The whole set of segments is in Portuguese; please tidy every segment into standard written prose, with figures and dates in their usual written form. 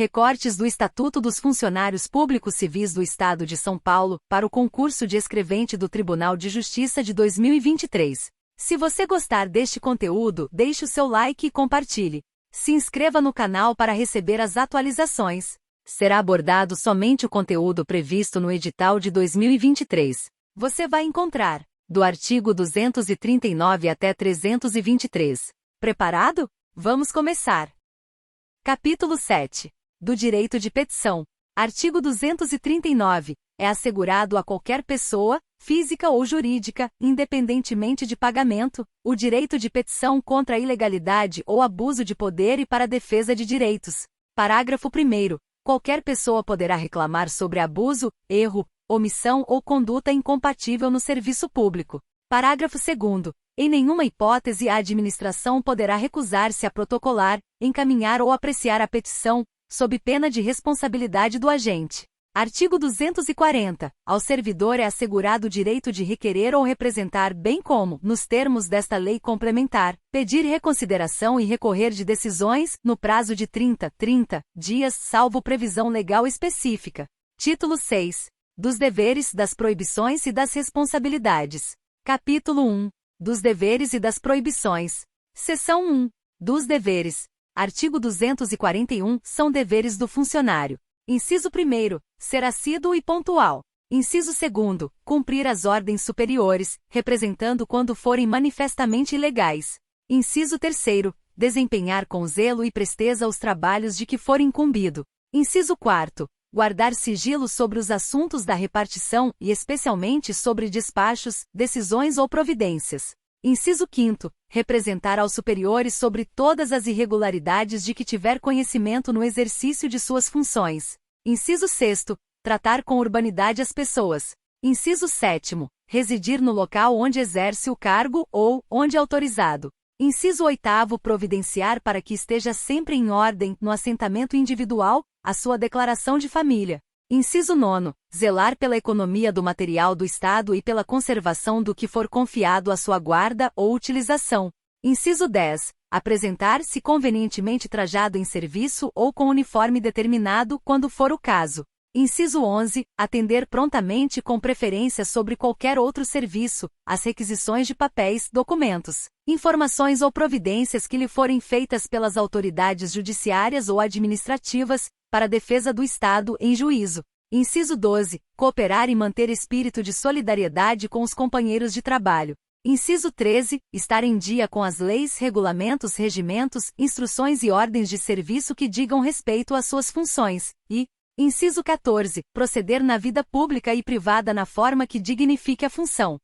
Recortes do Estatuto dos Funcionários Públicos Civis do Estado de São Paulo para o concurso de escrevente do Tribunal de Justiça de 2023. Se você gostar deste conteúdo, deixe o seu like e compartilhe. Se inscreva no canal para receber as atualizações. Será abordado somente o conteúdo previsto no edital de 2023. Você vai encontrar, do artigo 239 até 323. Preparado? Vamos começar. Capítulo 7. Do direito de petição. Artigo 239. É assegurado a qualquer pessoa, física ou jurídica, independentemente de pagamento, o direito de petição contra a ilegalidade ou abuso de poder e para a defesa de direitos. Parágrafo 1º. Qualquer pessoa poderá reclamar sobre abuso, erro, omissão ou conduta incompatível no serviço público. Parágrafo 2º. Em nenhuma hipótese a administração poderá recusar-se a protocolar, encaminhar ou apreciar a petição, sob pena de responsabilidade do agente. Artigo 240. Ao servidor é assegurado o direito de requerer ou representar, bem como, nos termos desta lei complementar, pedir reconsideração e recorrer de decisões, no prazo de 30 dias, salvo previsão legal específica. Título 6. Dos deveres, das proibições e das responsabilidades. Capítulo 1. Dos deveres e das proibições. Seção 1. Dos deveres. Artigo 241. São deveres do funcionário. Inciso 1º. Ser assíduo e pontual. Inciso 2º. Cumprir as ordens superiores, representando quando forem manifestamente ilegais. Inciso 3º. Desempenhar com zelo e presteza os trabalhos de que for incumbido. Inciso 4º. Guardar sigilo sobre os assuntos da repartição e especialmente sobre despachos, decisões ou providências. Inciso 5º. Representar aos superiores sobre todas as irregularidades de que tiver conhecimento no exercício de suas funções. Inciso 6º. Tratar com urbanidade as pessoas. Inciso 7º. Residir no local onde exerce o cargo ou onde autorizado. Inciso 8º. Providenciar para que esteja sempre em ordem, no assentamento individual, a sua declaração de família. Inciso 9º. Zelar pela economia do material do Estado e pela conservação do que for confiado à sua guarda ou utilização. Inciso 10º. Apresentar-se convenientemente trajado em serviço ou com uniforme determinado, quando for o caso. Inciso 11º. Atender prontamente com preferência sobre qualquer outro serviço, às requisições de papéis, documentos, informações ou providências que lhe forem feitas pelas autoridades judiciárias ou administrativas, para a defesa do Estado em juízo. Inciso 12º. Cooperar e manter espírito de solidariedade com os companheiros de trabalho. Inciso 13º. Estar em dia com as leis, regulamentos, regimentos, instruções e ordens de serviço que digam respeito às suas funções. E, inciso 14º. Proceder na vida pública e privada na forma que dignifique a função.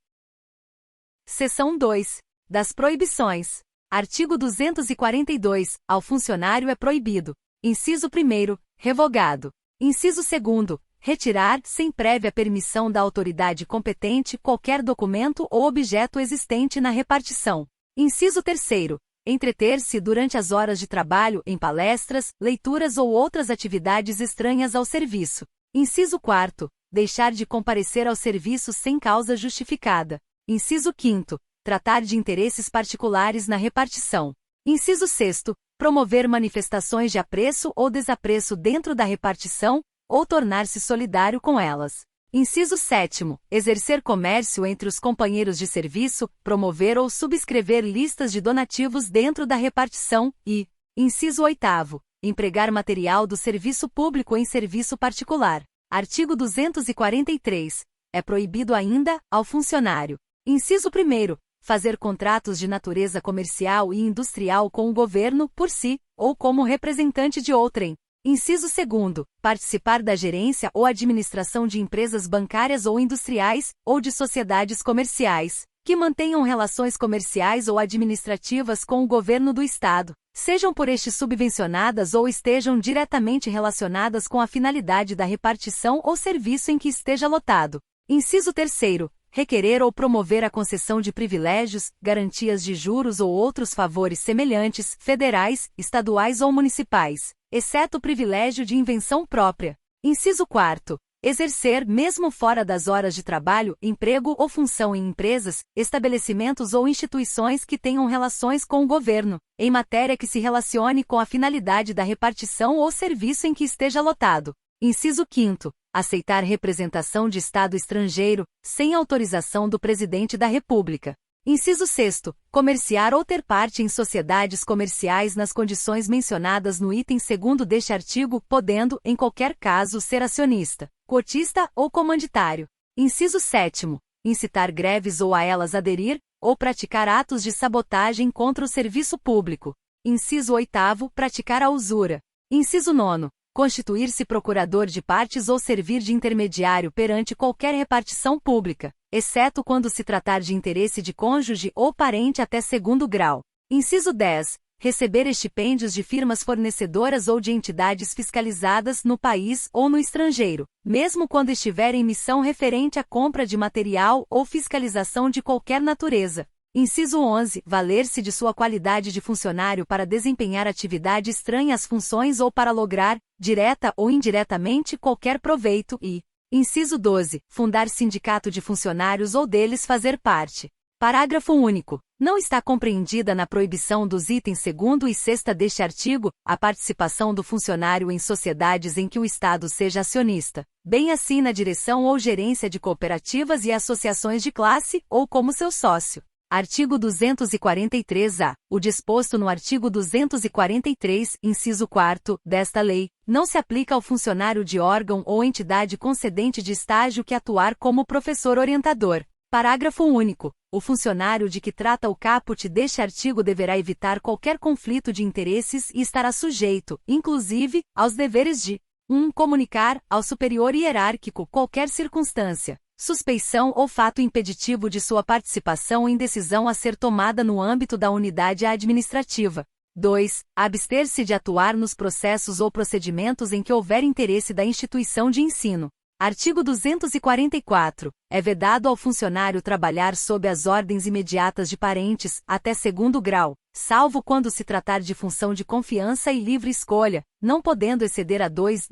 Seção 2. Das proibições. Artigo 242. Ao funcionário é proibido. Inciso 1º. Revogado. Inciso 2º. Retirar, sem prévia permissão da autoridade competente, qualquer documento ou objeto existente na repartição. Inciso 3º. Entreter-se durante as horas de trabalho em palestras, leituras ou outras atividades estranhas ao serviço. Inciso 4º. Deixar de comparecer ao serviço sem causa justificada. Inciso 5º. Tratar de interesses particulares na repartição. Inciso 6º. Promover manifestações de apreço ou desapreço dentro da repartição, ou tornar-se solidário com elas. Inciso 7º. Exercer comércio entre os companheiros de serviço, promover ou subscrever listas de donativos dentro da repartição e, inciso 8º. Empregar material do serviço público em serviço particular. Artigo 243. É proibido ainda, ao funcionário. Inciso 1º. Fazer contratos de natureza comercial e industrial com o governo, por si, ou como representante de outrem. Inciso 2º. Participar da gerência ou administração de empresas bancárias ou industriais, ou de sociedades comerciais, que mantenham relações comerciais ou administrativas com o governo do Estado, sejam por este subvencionadas ou estejam diretamente relacionadas com a finalidade da repartição ou serviço em que esteja lotado. Inciso 3º. Requerer ou promover a concessão de privilégios, garantias de juros ou outros favores semelhantes, federais, estaduais ou municipais, exceto o privilégio de invenção própria. Inciso 4º. Exercer, mesmo fora das horas de trabalho, emprego ou função em empresas, estabelecimentos ou instituições que tenham relações com o governo, em matéria que se relacione com a finalidade da repartição ou serviço em que esteja lotado. Inciso 5º. Aceitar representação de Estado estrangeiro, sem autorização do Presidente da República. Inciso 6º. Comerciar ou ter parte em sociedades comerciais nas condições mencionadas no item 2º deste artigo, podendo, em qualquer caso, ser acionista, cotista ou comanditário. Inciso 7º. Incitar greves ou a elas aderir, ou praticar atos de sabotagem contra o serviço público. Inciso 8º. Praticar a usura. Inciso 9º. Constituir-se procurador de partes ou servir de intermediário perante qualquer repartição pública, exceto quando se tratar de interesse de cônjuge ou parente até 2º grau. Inciso 10. Receber estipêndios de firmas fornecedoras ou de entidades fiscalizadas no país ou no estrangeiro, mesmo quando estiver em missão referente à compra de material ou fiscalização de qualquer natureza. Inciso 11. Valer-se de sua qualidade de funcionário para desempenhar atividade estranha às funções ou para lograr, direta ou indiretamente, qualquer proveito e, inciso 12. Fundar sindicato de funcionários ou deles fazer parte. Parágrafo único. Não está compreendida na proibição dos itens 2º e 6º deste artigo, a participação do funcionário em sociedades em que o Estado seja acionista, bem assim na direção ou gerência de cooperativas e associações de classe, ou como seu sócio. Artigo 243-A. O disposto no artigo 243, inciso 4º, desta lei, não se aplica ao funcionário de órgão ou entidade concedente de estágio que atuar como professor orientador. Parágrafo único. O funcionário de que trata o caput deste artigo deverá evitar qualquer conflito de interesses e estará sujeito, inclusive, aos deveres de 1. Comunicar, ao superior hierárquico, qualquer circunstância, suspeição ou fato impeditivo de sua participação em decisão a ser tomada no âmbito da unidade administrativa. 2. Abster-se de atuar nos processos ou procedimentos em que houver interesse da instituição de ensino. Artigo 244. É vedado ao funcionário trabalhar sob as ordens imediatas de parentes, até 2º grau, salvo quando se tratar de função de confiança e livre escolha, não podendo exceder a 2,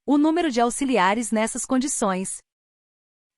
o número de auxiliares nessas condições.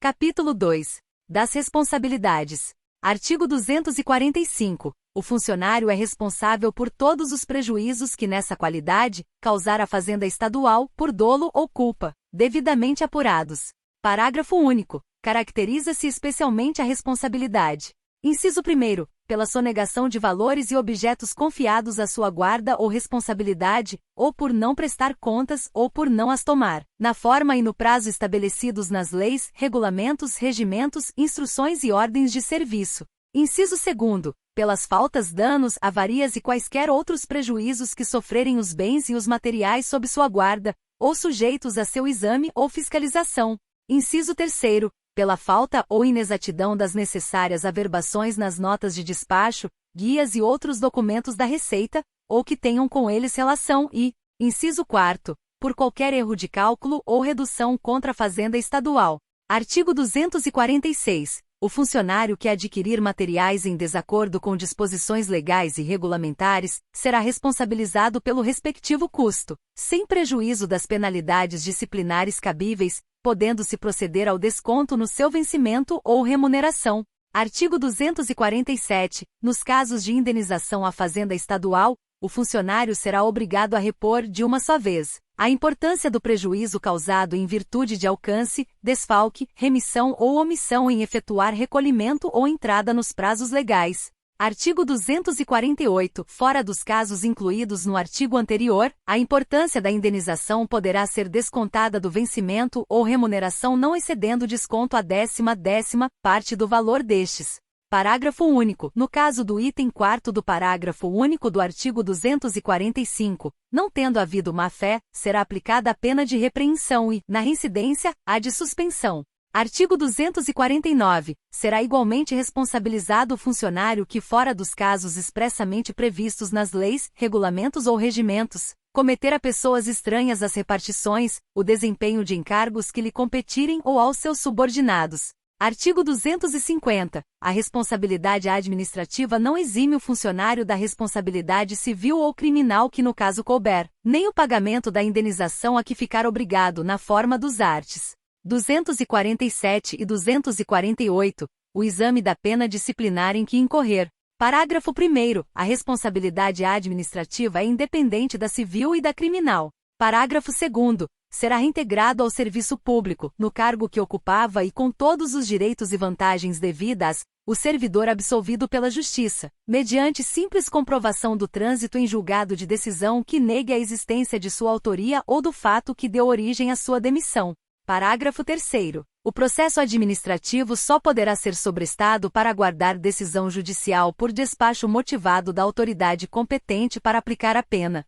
Capítulo 2. Das responsabilidades. Artigo 245. O funcionário é responsável por todos os prejuízos que nessa qualidade causar à Fazenda Estadual, por dolo ou culpa, devidamente apurados. Parágrafo único. Caracteriza-se especialmente a responsabilidade. Inciso 1º. Pela sonegação de valores e objetos confiados à sua guarda ou responsabilidade, ou por não prestar contas ou por não as tomar, na forma e no prazo estabelecidos nas leis, regulamentos, regimentos, instruções e ordens de serviço. Inciso 2º. Pelas faltas, danos, avarias e quaisquer outros prejuízos que sofrerem os bens e os materiais sob sua guarda, ou sujeitos a seu exame ou fiscalização. Inciso 3º. Pela falta ou inexatidão das necessárias averbações nas notas de despacho, guias e outros documentos da Receita, ou que tenham com eles relação e, inciso 4º, por qualquer erro de cálculo ou redução contra a Fazenda Estadual. Artigo 246. O funcionário que adquirir materiais em desacordo com disposições legais e regulamentares, será responsabilizado pelo respectivo custo, sem prejuízo das penalidades disciplinares cabíveis, podendo-se proceder ao desconto no seu vencimento ou remuneração. Artigo 247. Nos casos de indenização à Fazenda Estadual, o funcionário será obrigado a repor de uma só vez a importância do prejuízo causado em virtude de alcance, desfalque, remissão ou omissão em efetuar recolhimento ou entrada nos prazos legais. Artigo 248. Fora dos casos incluídos no artigo anterior, a importância da indenização poderá ser descontada do vencimento ou remuneração não excedendo desconto a 10ª parte do valor destes. Parágrafo único. No caso do item 4º do parágrafo único do artigo 245, não tendo havido má-fé, será aplicada a pena de repreensão e, na reincidência, a de suspensão. Artigo 249. Será igualmente responsabilizado o funcionário que, fora dos casos expressamente previstos nas leis, regulamentos ou regimentos, cometer a pessoas estranhas às repartições, o desempenho de encargos que lhe competirem ou aos seus subordinados. Artigo 250. A responsabilidade administrativa não exime o funcionário da responsabilidade civil ou criminal que no caso couber, nem o pagamento da indenização a que ficar obrigado na forma dos arts. 247 e 248, o exame da pena disciplinar em que incorrer. Parágrafo 1º. A responsabilidade administrativa é independente da civil e da criminal. Parágrafo 2º. Será reintegrado ao serviço público, no cargo que ocupava e com todos os direitos e vantagens devidas, o servidor absolvido pela Justiça, mediante simples comprovação do trânsito em julgado de decisão que negue a existência de sua autoria ou do fato que deu origem à sua demissão. Parágrafo 3º. O processo administrativo só poderá ser sobrestado para aguardar decisão judicial por despacho motivado da autoridade competente para aplicar a pena.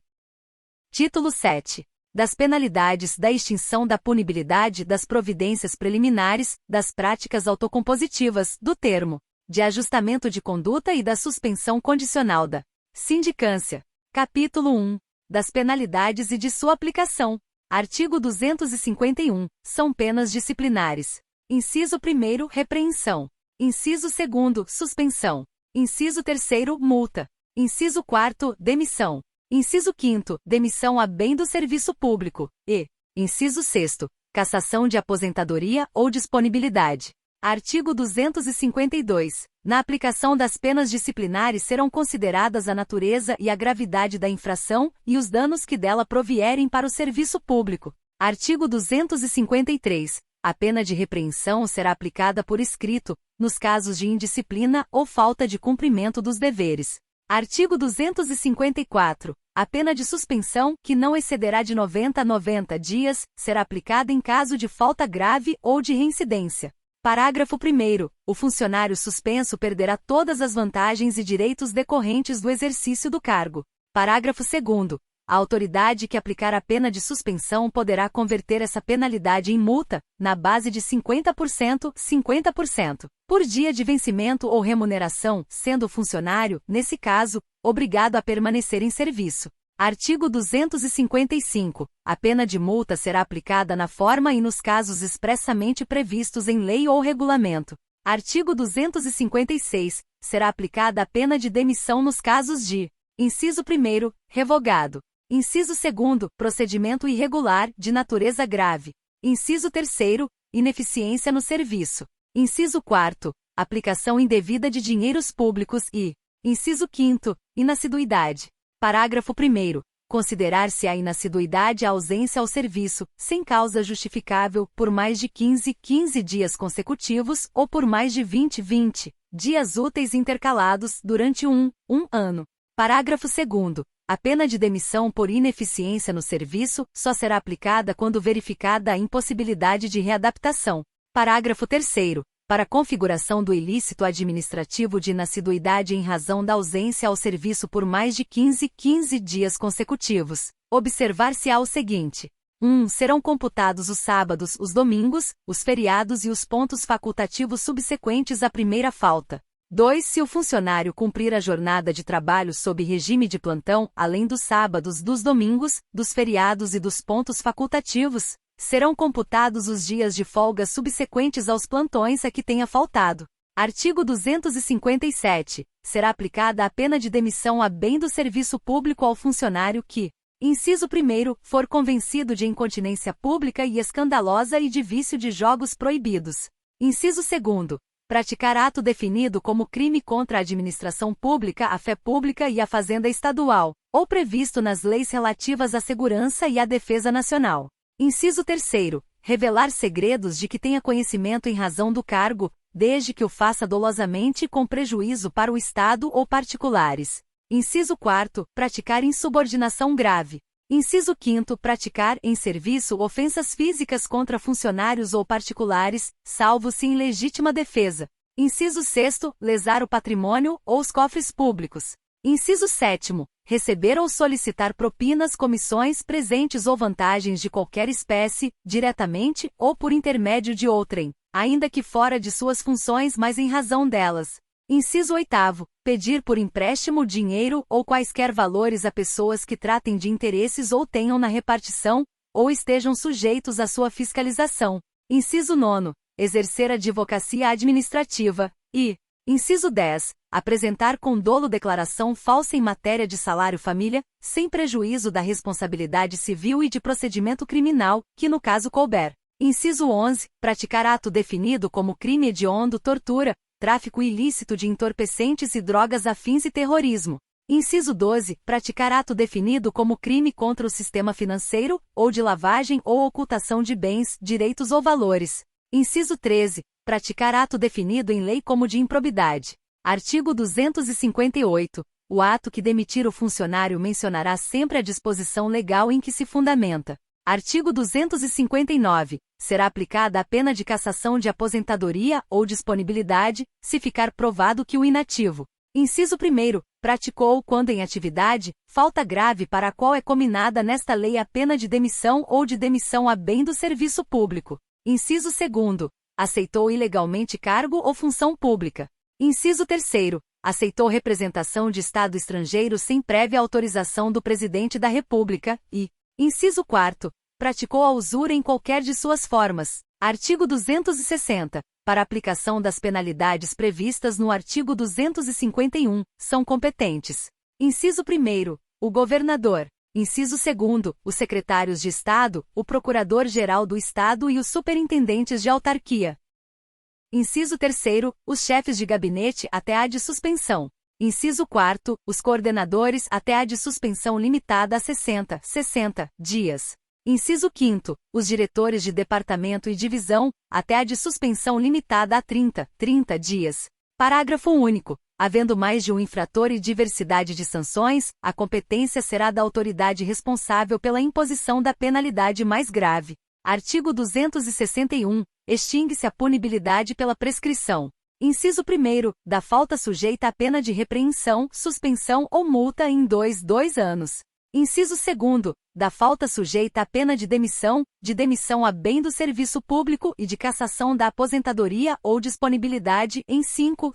Título 7. Das penalidades, da extinção da punibilidade, das providências preliminares, das práticas autocompositivas, do termo de ajustamento de conduta e da suspensão condicional da sindicância. Capítulo 1. Das penalidades e de sua aplicação. Artigo 251. São penas disciplinares. Inciso 1º, repreensão. Inciso 2º, suspensão. Inciso 3º, multa. Inciso 4º, demissão. Inciso 5º, demissão a bem do serviço público. E inciso 6º, cassação de aposentadoria ou disponibilidade. Artigo 252. Na aplicação das penas disciplinares serão consideradas a natureza e a gravidade da infração e os danos que dela provierem para o serviço público. Artigo 253. A pena de repreensão será aplicada por escrito, nos casos de indisciplina ou falta de cumprimento dos deveres. Artigo 254. A pena de suspensão, que não excederá de 90 a 90 dias, será aplicada em caso de falta grave ou de reincidência. Parágrafo 1º. O funcionário suspenso perderá todas as vantagens e direitos decorrentes do exercício do cargo. Parágrafo 2º. A autoridade que aplicar a pena de suspensão poderá converter essa penalidade em multa, na base de 50%, por dia de vencimento ou remuneração, sendo o funcionário, nesse caso, obrigado a permanecer em serviço. Artigo 255. A pena de multa será aplicada na forma e nos casos expressamente previstos em lei ou regulamento. Artigo 256. Será aplicada a pena de demissão nos casos de: inciso 1º, revogado. Inciso 2º, procedimento irregular, de natureza grave. Inciso 3º, ineficiência no serviço. Inciso 4º, aplicação indevida de dinheiros públicos e inciso 5º, inassiduidade. Parágrafo 1º. Considerar-se a inassiduidade a ausência ao serviço, sem causa justificável, por mais de 15 dias consecutivos ou por mais de 20 dias úteis intercalados durante um ano. Parágrafo 2º. A pena de demissão por ineficiência no serviço só será aplicada quando verificada a impossibilidade de readaptação. Parágrafo 3º. Para a configuração do ilícito administrativo de inassiduidade em razão da ausência ao serviço por mais de 15 dias consecutivos, observar-se-á o seguinte: 1. Serão computados os sábados, os domingos, os feriados e os pontos facultativos subsequentes à primeira falta. 2. Se o funcionário cumprir a jornada de trabalho sob regime de plantão, além dos sábados, dos domingos, dos feriados e dos pontos facultativos, serão computados os dias de folga subsequentes aos plantões a que tenha faltado. Artigo 257. Será aplicada a pena de demissão a bem do serviço público ao funcionário que: inciso 1º, for convencido de incontinência pública e escandalosa e de vício de jogos proibidos. Inciso 2º. Praticar ato definido como crime contra a administração pública, a fé pública e a fazenda estadual, ou previsto nas leis relativas à segurança e à defesa nacional. Inciso 3º. Revelar segredos de que tenha conhecimento em razão do cargo, desde que o faça dolosamente e com prejuízo para o Estado ou particulares. Inciso 4º. Praticar insubordinação grave. Inciso 5º. Praticar, em serviço, ofensas físicas contra funcionários ou particulares, salvo-se em legítima defesa. Inciso 6º. Lesar o patrimônio ou os cofres públicos. Inciso 7º. Receber ou solicitar propinas, comissões, presentes ou vantagens de qualquer espécie, diretamente ou por intermédio de outrem, ainda que fora de suas funções, mas em razão delas. Inciso 8º. Pedir por empréstimo dinheiro ou quaisquer valores a pessoas que tratem de interesses ou tenham na repartição, ou estejam sujeitos à sua fiscalização. Inciso 9º. Exercer advocacia administrativa. E inciso 10. Apresentar com dolo declaração falsa em matéria de salário-família, sem prejuízo da responsabilidade civil e de procedimento criminal, que no caso couber. Inciso 11. Praticar ato definido como crime hediondo, tortura, tráfico ilícito de entorpecentes e drogas afins e terrorismo. Inciso 12. Praticar ato definido como crime contra o sistema financeiro, ou de lavagem ou ocultação de bens, direitos ou valores. Inciso 13. Praticar ato definido em lei como de improbidade. Artigo 258. O ato que demitir o funcionário mencionará sempre a disposição legal em que se fundamenta. Artigo 259. Será aplicada a pena de cassação de aposentadoria ou disponibilidade, se ficar provado que o inativo. Inciso 1. Praticou, quando em atividade, falta grave para a qual é cominada nesta lei a pena de demissão ou de demissão a bem do serviço público. Inciso 2. Aceitou ilegalmente cargo ou função pública. Inciso 3. Aceitou representação de Estado estrangeiro sem prévia autorização do Presidente da República e, inciso 4. Praticou a usura em qualquer de suas formas. Artigo 260. Para aplicação das penalidades previstas no artigo 251, são competentes. Inciso 1. O governador. Inciso 2. Os secretários de Estado, o Procurador-Geral do Estado e os superintendentes de autarquia. Inciso 3. Os chefes de gabinete até a de suspensão. Inciso 4. Os coordenadores até a de suspensão limitada a 60 dias. Inciso 5. Os diretores de departamento e divisão, até a de suspensão limitada a 30 dias. Parágrafo único. Havendo mais de um infrator e diversidade de sanções, a competência será da autoridade responsável pela imposição da penalidade mais grave. Artigo 261. Extingue-se a punibilidade pela prescrição. Inciso 1. Da falta sujeita à pena de repreensão, suspensão ou multa em 2 anos. Inciso 2. Da falta sujeita à pena de demissão a bem do serviço público e de cassação da aposentadoria ou disponibilidade em 5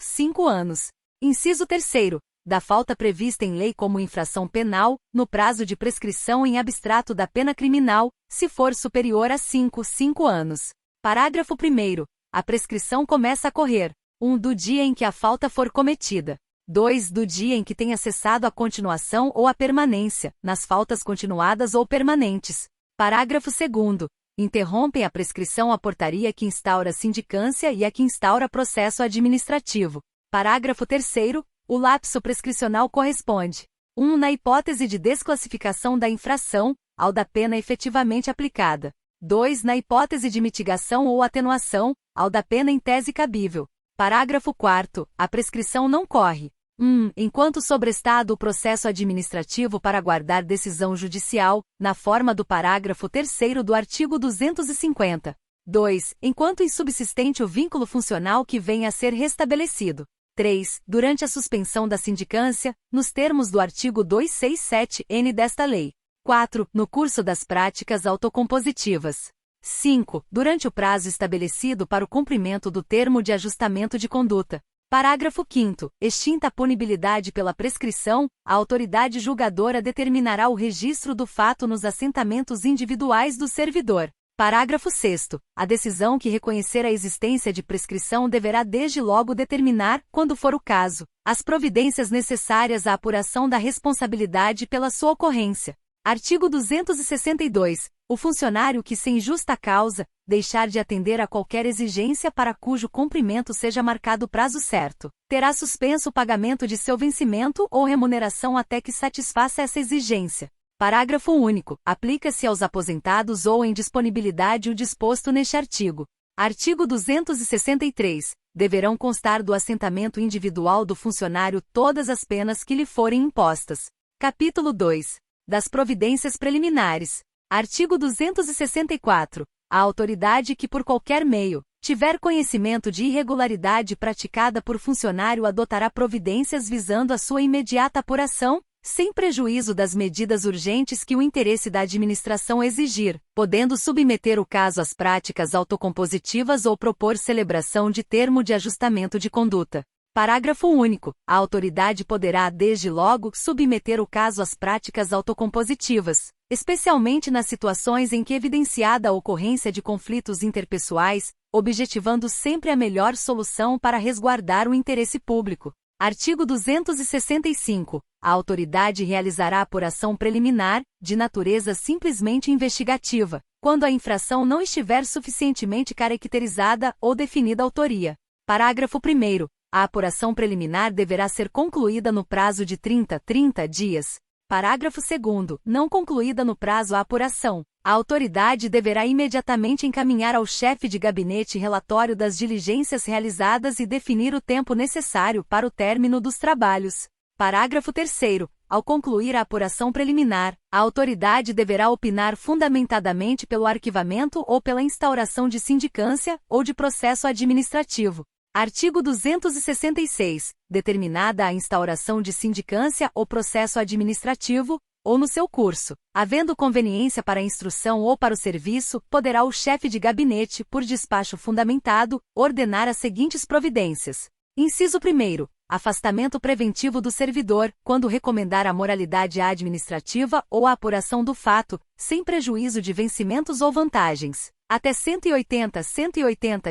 anos. Inciso 3. Da falta prevista em lei como infração penal, no prazo de prescrição em abstrato da pena criminal, se for superior a 5 anos. Parágrafo 1. A prescrição começa a correr: 1. Do dia em que a falta for cometida. 2. Do dia em que tenha cessado a continuação ou a permanência, nas faltas continuadas ou permanentes. Parágrafo 2. Interrompem a prescrição a portaria que instaura sindicância e a que instaura processo administrativo. Parágrafo 3. O lapso prescricional corresponde: 1. Na hipótese de desclassificação da infração, ao da pena efetivamente aplicada. 2. Na hipótese de mitigação ou atenuação, ao da pena em tese cabível. Parágrafo 4. A prescrição não corre: 1. Enquanto sobrestado o processo administrativo para aguardar decisão judicial, na forma do parágrafo 3º do artigo 250. 2. Enquanto insubsistente o vínculo funcional que venha a ser restabelecido. 3. Durante a suspensão da sindicância, nos termos do artigo 267-N desta lei. 4. No curso das práticas autocompositivas. 5. Durante o prazo estabelecido para o cumprimento do termo de ajustamento de conduta. Parágrafo 5º. Extinta a punibilidade pela prescrição, a autoridade julgadora determinará o registro do fato nos assentamentos individuais do servidor. Parágrafo 6º. A decisão que reconhecer a existência de prescrição deverá desde logo determinar, quando for o caso, as providências necessárias à apuração da responsabilidade pela sua ocorrência. Artigo 262. O funcionário que sem justa causa deixar de atender a qualquer exigência para cujo cumprimento seja marcado prazo certo, terá suspenso o pagamento de seu vencimento ou remuneração até que satisfaça essa exigência. Parágrafo único. Aplica-se aos aposentados ou em disponibilidade o disposto neste artigo. Artigo 263. Deverão constar do assentamento individual do funcionário todas as penas que lhe forem impostas. Capítulo 2. Das providências preliminares. Artigo 264. A autoridade que por qualquer meio tiver conhecimento de irregularidade praticada por funcionário adotará providências visando a sua imediata apuração, sem prejuízo das medidas urgentes que o interesse da administração exigir, podendo submeter o caso às práticas autocompositivas ou propor celebração de termo de ajustamento de conduta. Parágrafo único. A autoridade poderá, desde logo, submeter o caso às práticas autocompositivas, especialmente nas situações em que evidenciada a ocorrência de conflitos interpessoais, objetivando sempre a melhor solução para resguardar o interesse público. Artigo 265. A autoridade realizará apuração preliminar, de natureza simplesmente investigativa, quando a infração não estiver suficientemente caracterizada ou definida a autoria. Parágrafo 1º. A apuração preliminar deverá ser concluída no prazo de 30 dias. Parágrafo 2º. Não concluída no prazo a apuração, a autoridade deverá imediatamente encaminhar ao chefe de gabinete relatório das diligências realizadas e definir o tempo necessário para o término dos trabalhos. Parágrafo 3º. Ao concluir a apuração preliminar, a autoridade deverá opinar fundamentadamente pelo arquivamento ou pela instauração de sindicância ou de processo administrativo. Artigo 266. Determinada a instauração de sindicância ou processo administrativo, ou no seu curso, havendo conveniência para a instrução ou para o serviço, poderá o chefe de gabinete, por despacho fundamentado, ordenar as seguintes providências. Inciso 1º. Afastamento preventivo do servidor, quando recomendar a moralidade administrativa ou a apuração do fato, sem prejuízo de vencimentos ou vantagens, até 180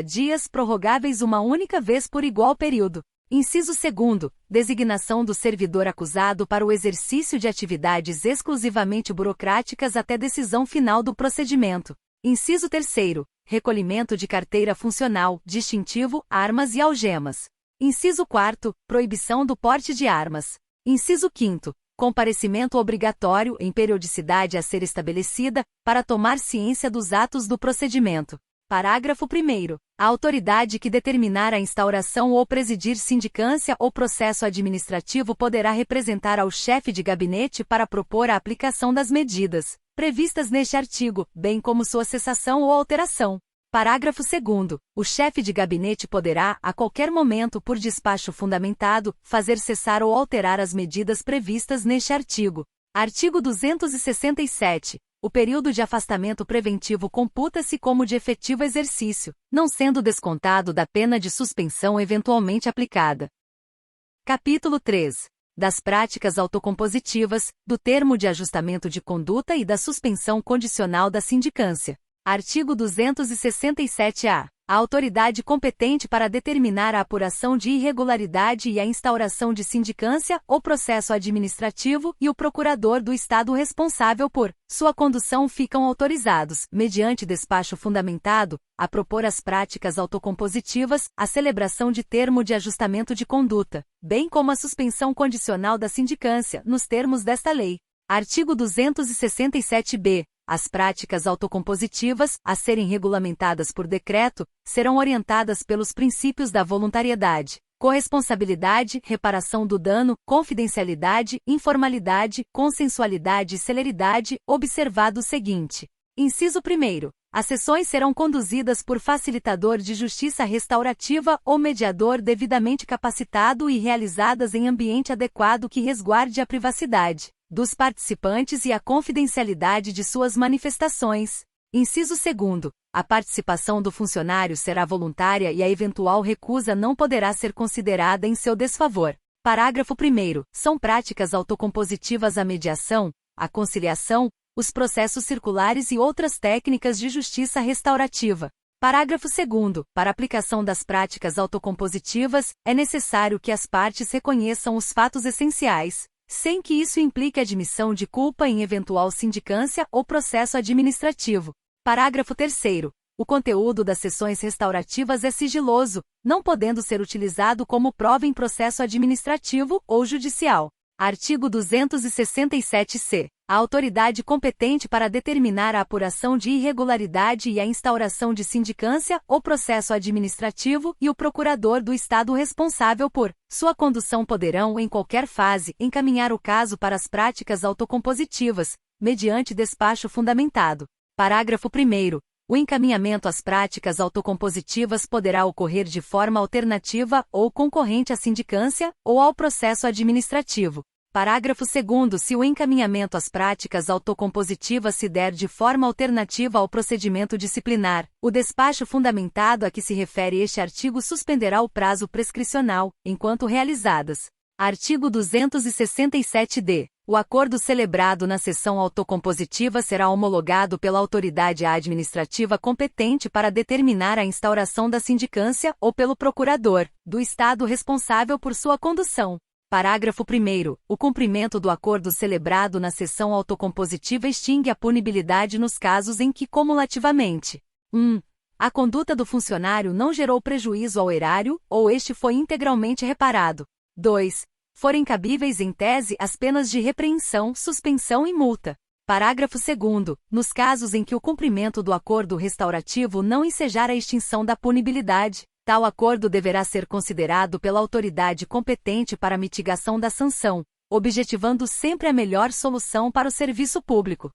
dias prorrogáveis uma única vez por igual período. Inciso 2º. Designação do servidor acusado para o exercício de atividades exclusivamente burocráticas até decisão final do procedimento. Inciso 3º. Recolhimento de carteira funcional, distintivo, armas e algemas. Inciso 4º. Proibição do porte de armas. Inciso 5º. Comparecimento obrigatório, em periodicidade a ser estabelecida, para tomar ciência dos atos do procedimento. Parágrafo 1º. A autoridade que determinar a instauração ou presidir sindicância ou processo administrativo poderá representar ao chefe de gabinete para propor a aplicação das medidas previstas neste artigo, bem como sua cessação ou alteração. Parágrafo 2º. O chefe de gabinete poderá, a qualquer momento por despacho fundamentado, fazer cessar ou alterar as medidas previstas neste artigo. Artigo 267. O período de afastamento preventivo computa-se como de efetivo exercício, não sendo descontado da pena de suspensão eventualmente aplicada. Capítulo 3. Das práticas autocompositivas, do termo de ajustamento de conduta e da suspensão condicional da sindicância. Artigo 267-A. A autoridade competente para determinar a apuração de irregularidade e a instauração de sindicância ou processo administrativo e o procurador do Estado responsável por sua condução ficam autorizados, mediante despacho fundamentado, a propor as práticas autocompositivas, a celebração de termo de ajustamento de conduta, bem como a suspensão condicional da sindicância, nos termos desta lei. Artigo 267-B. As práticas autocompositivas, a serem regulamentadas por decreto, serão orientadas pelos princípios da voluntariedade, corresponsabilidade, reparação do dano, confidencialidade, informalidade, consensualidade e celeridade, observado o seguinte. Inciso 1º. As sessões serão conduzidas por facilitador de justiça restaurativa ou mediador devidamente capacitado e realizadas em ambiente adequado que resguarde a privacidade dos participantes e a confidencialidade de suas manifestações. Inciso 2º. A participação do funcionário será voluntária e a eventual recusa não poderá ser considerada em seu desfavor. Parágrafo 1º. São práticas autocompositivas a mediação, a conciliação, os processos circulares e outras técnicas de justiça restaurativa. Parágrafo 2º. Para aplicação das práticas autocompositivas, é necessário que as partes reconheçam os fatos essenciais, sem que isso implique admissão de culpa em eventual sindicância ou processo administrativo. Parágrafo 3º. O conteúdo das sessões restaurativas é sigiloso, não podendo ser utilizado como prova em processo administrativo ou judicial. Artigo 267-C. A autoridade competente para determinar a apuração de irregularidade e a instauração de sindicância ou processo administrativo e o procurador do Estado responsável por sua condução poderão, em qualquer fase, encaminhar o caso para as práticas autocompositivas, mediante despacho fundamentado. Parágrafo 1º. O encaminhamento às práticas autocompositivas poderá ocorrer de forma alternativa ou concorrente à sindicância ou ao processo administrativo. Parágrafo 2º. Se o encaminhamento às práticas autocompositivas se der de forma alternativa ao procedimento disciplinar, o despacho fundamentado a que se refere este artigo suspenderá o prazo prescricional, enquanto realizadas. Artigo 267-D. O acordo celebrado na sessão autocompositiva será homologado pela autoridade administrativa competente para determinar a instauração da sindicância ou pelo procurador do Estado responsável por sua condução. Parágrafo 1º. O cumprimento do acordo celebrado na sessão autocompositiva extingue a punibilidade nos casos em que, cumulativamente, 1. A conduta do funcionário não gerou prejuízo ao erário, ou este foi integralmente reparado. 2. Forem cabíveis em tese as penas de repreensão, suspensão e multa. Parágrafo 2º. Nos casos em que o cumprimento do acordo restaurativo não ensejar a extinção da punibilidade, tal acordo deverá ser considerado pela autoridade competente para a mitigação da sanção, objetivando sempre a melhor solução para o serviço público.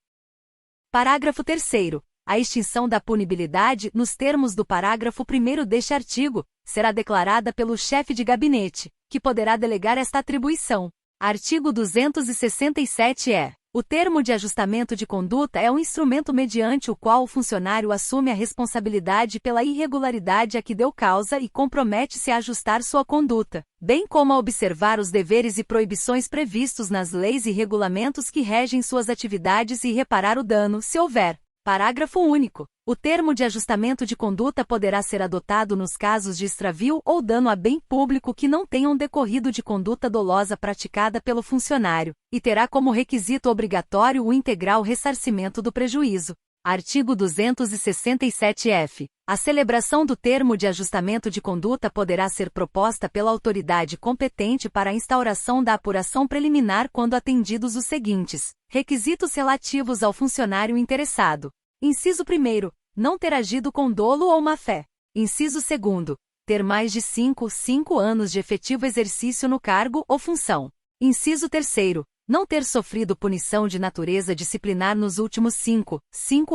Parágrafo 3º. A extinção da punibilidade, nos termos do parágrafo 1º deste artigo, será declarada pelo chefe de gabinete, que poderá delegar esta atribuição. Artigo 267-E. O termo de ajustamento de conduta é um instrumento mediante o qual o funcionário assume a responsabilidade pela irregularidade a que deu causa e compromete-se a ajustar sua conduta, bem como a observar os deveres e proibições previstos nas leis e regulamentos que regem suas atividades e reparar o dano, se houver. Parágrafo único. O termo de ajustamento de conduta poderá ser adotado nos casos de extravio ou dano a bem público que não tenham decorrido de conduta dolosa praticada pelo funcionário, e terá como requisito obrigatório o integral ressarcimento do prejuízo. Artigo 267-F. A celebração do termo de ajustamento de conduta poderá ser proposta pela autoridade competente para a instauração da apuração preliminar quando atendidos os seguintes requisitos relativos ao funcionário interessado. Inciso 1º. Não ter agido com dolo ou má-fé. Inciso 2º. Ter mais de 5 anos de efetivo exercício no cargo ou função. Inciso 3º. Não ter sofrido punição de natureza disciplinar nos últimos 5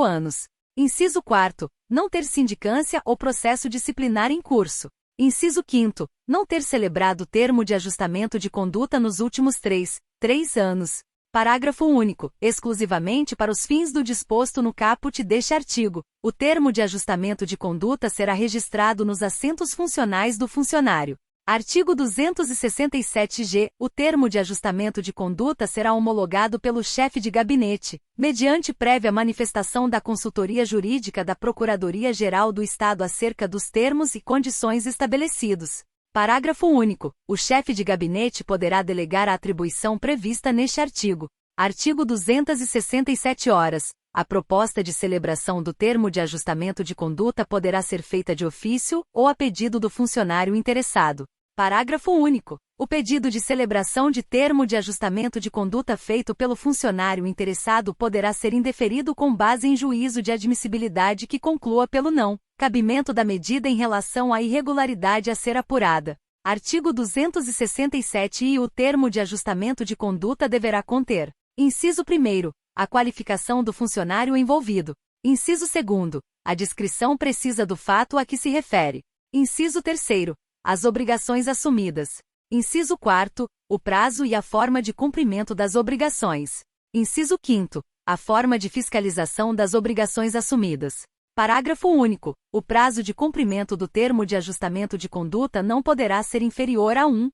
anos. Inciso 4º. Não ter sindicância ou processo disciplinar em curso. Inciso 5º. Não ter celebrado termo de ajustamento de conduta nos últimos 3 anos. Parágrafo único. Exclusivamente para os fins do disposto no caput deste artigo, o termo de ajustamento de conduta será registrado nos assentos funcionais do funcionário. Artigo 267-G. O termo de ajustamento de conduta será homologado pelo chefe de gabinete, mediante prévia manifestação da consultoria jurídica da Procuradoria-Geral do Estado acerca dos termos e condições estabelecidos. Parágrafo único. O chefe de gabinete poderá delegar a atribuição prevista neste artigo. Artigo 267 horas. A proposta de celebração do termo de ajustamento de conduta poderá ser feita de ofício ou a pedido do funcionário interessado. Parágrafo único. O pedido de celebração de termo de ajustamento de conduta feito pelo funcionário interessado poderá ser indeferido com base em juízo de admissibilidade que conclua pelo não cabimento da medida em relação à irregularidade a ser apurada. Artigo 267 e o termo de ajustamento de conduta deverá conter: inciso 1º, a qualificação do funcionário envolvido. Inciso 2º, a descrição precisa do fato a que se refere. Inciso 3º, as obrigações assumidas. Inciso 4º, o prazo e a forma de cumprimento das obrigações. Inciso 5º, a forma de fiscalização das obrigações assumidas. Parágrafo único. O prazo de cumprimento do termo de ajustamento de conduta não poderá ser inferior a 1,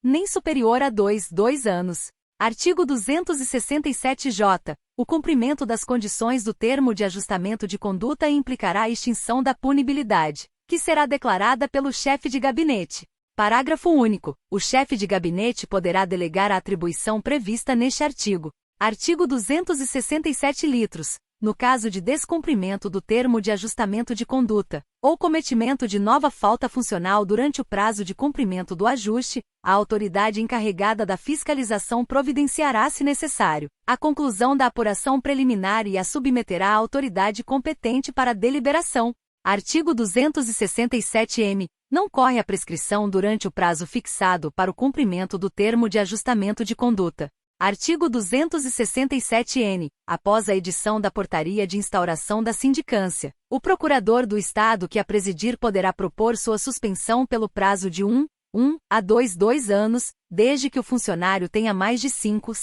nem superior a 2 anos. Artigo 267-J. O cumprimento das condições do termo de ajustamento de conduta implicará a extinção da punibilidade, que será declarada pelo chefe de gabinete. Parágrafo único. O chefe de gabinete poderá delegar a atribuição prevista neste artigo. Artigo 267 litros. No caso de descumprimento do termo de ajustamento de conduta, ou cometimento de nova falta funcional durante o prazo de cumprimento do ajuste, a autoridade encarregada da fiscalização providenciará, se necessário, a conclusão da apuração preliminar e a submeterá à autoridade competente para deliberação. Artigo 267-M. Não corre a prescrição durante o prazo fixado para o cumprimento do termo de ajustamento de conduta. Artigo 267-N. Após a edição da portaria de instauração da sindicância, o procurador do Estado que a presidir poderá propor sua suspensão pelo prazo de 1 a 2 anos, desde que o funcionário tenha mais de 5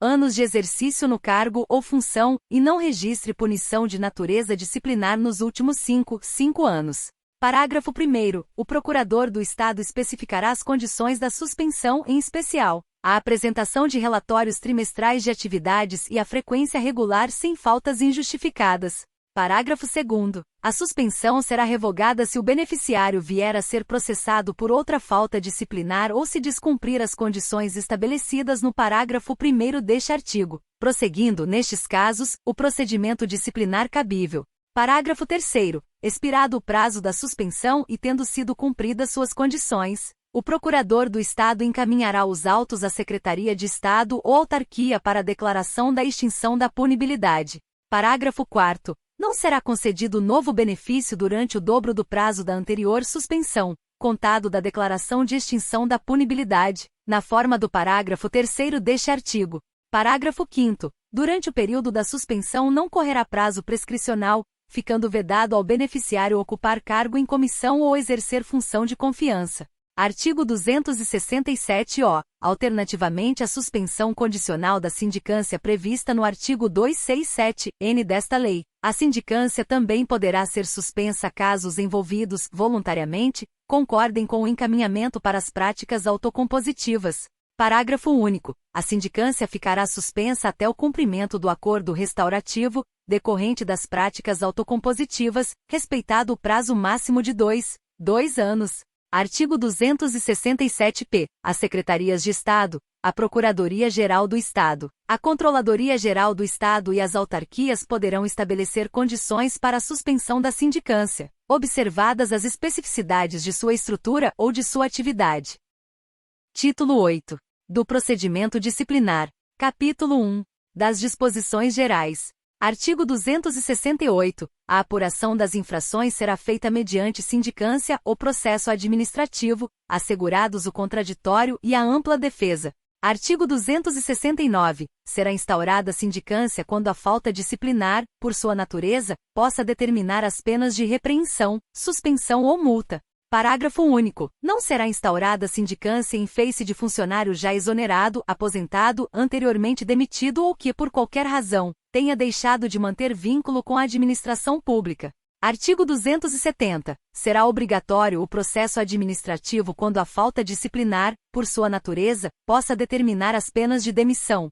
anos de exercício no cargo ou função e não registre punição de natureza disciplinar nos últimos 5 anos. Parágrafo 1º. O procurador do Estado especificará as condições da suspensão em especial. a apresentação de relatórios trimestrais de atividades e a frequência regular sem faltas injustificadas. Parágrafo 2º. A suspensão será revogada se o beneficiário vier a ser processado por outra falta disciplinar ou se descumprir as condições estabelecidas no parágrafo 1º deste artigo, prosseguindo, nestes casos, o procedimento disciplinar cabível. Parágrafo 3º. Expirado o prazo da suspensão e tendo sido cumpridas suas condições, o Procurador do Estado encaminhará os autos à Secretaria de Estado ou autarquia para a declaração da extinção da punibilidade. Parágrafo 4º. Não será concedido novo benefício durante o dobro do prazo da anterior suspensão, contado da declaração de extinção da punibilidade, na forma do parágrafo 3º deste artigo. Parágrafo 5º. Durante o período da suspensão não correrá prazo prescricional, ficando vedado ao beneficiário ocupar cargo em comissão ou exercer função de confiança. Artigo 267-O. Alternativamente à suspensão condicional da sindicância prevista no artigo 267-N desta lei, a sindicância também poderá ser suspensa caso os envolvidos, voluntariamente, concordem com o encaminhamento para as práticas autocompositivas. Parágrafo único. A sindicância ficará suspensa até o cumprimento do acordo restaurativo, decorrente das práticas autocompositivas, respeitado o prazo máximo de 2 anos. Artigo 267-P. As Secretarias de Estado, a Procuradoria-Geral do Estado, a Controladoria-Geral do Estado e as autarquias poderão estabelecer condições para a suspensão da sindicância, observadas as especificidades de sua estrutura ou de sua atividade. Título 8. Do Procedimento Disciplinar. Capítulo 1. Das Disposições Gerais. Artigo 268. A apuração das infrações será feita mediante sindicância ou processo administrativo, assegurados o contraditório e a ampla defesa. Artigo 269. Será instaurada sindicância quando a falta disciplinar, por sua natureza, possa determinar as penas de repreensão, suspensão ou multa. Parágrafo único. Não será instaurada sindicância em face de funcionário já exonerado, aposentado, anteriormente demitido ou que, por qualquer razão, tenha deixado de manter vínculo com a administração pública. Artigo 270. Será obrigatório o processo administrativo quando a falta disciplinar, por sua natureza, possa determinar as penas de demissão